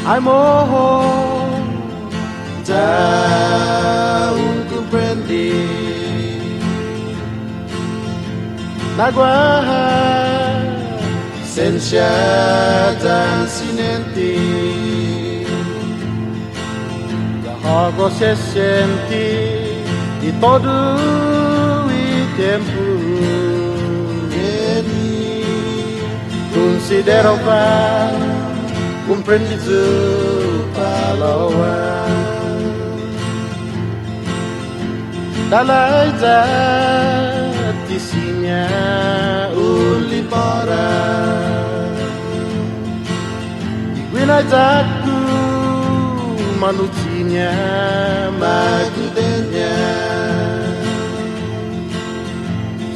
Ai mohon jauh compreendi Naguaha sensia dan sinenti Jahago se senti di todo il tempo Considero va comprendi tu pahlawan Dalai jati sinya uli para Winajaku manusinya magudenya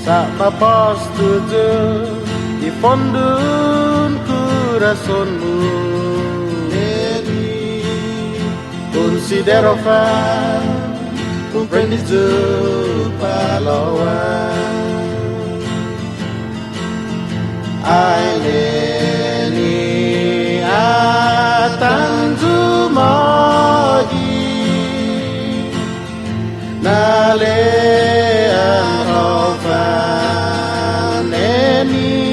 Sama postuju di pondun coraçonmu Neni Considero fa Comprendi tu pahlawan Ai neni atanju mogi Nale anrofan neni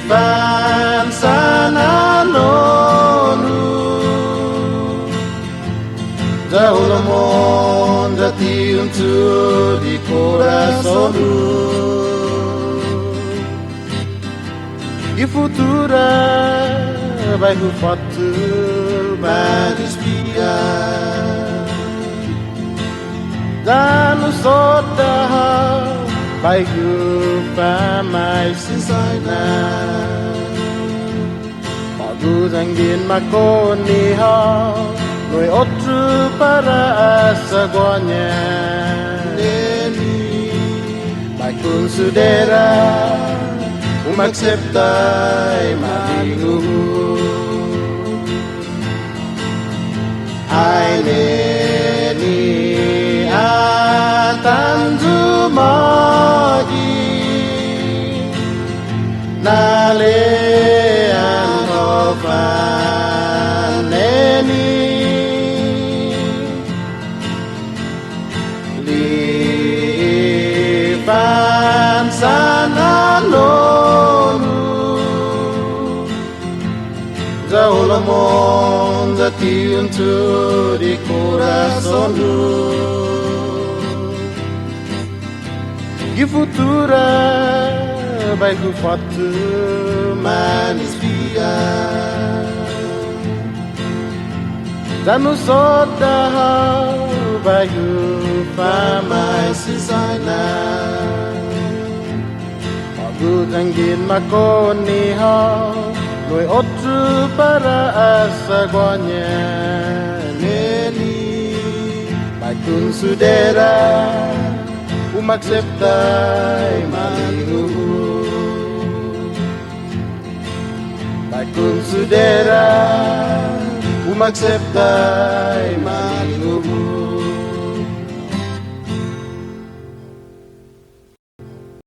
Fan sana nonu Jauh lemon jati untuk di coraçonu Di futura vai o fato mais dia Dan soda vai lupa mais sincera Bagus angin makoni ha Noi outro para asaguanya Neni Vai considera acceptai marigo Ai neni atanju mogi Nale anrofan neni Lipan sana nonu Jauh lemon jati untuk di coraçonu Di futura vai o fato manis dia Dan soda vai o mais sincera Bagus angin makoni ha Noi outro para asaguanya Neni Vai considera acceptai marigo Vai considera acceptai marigo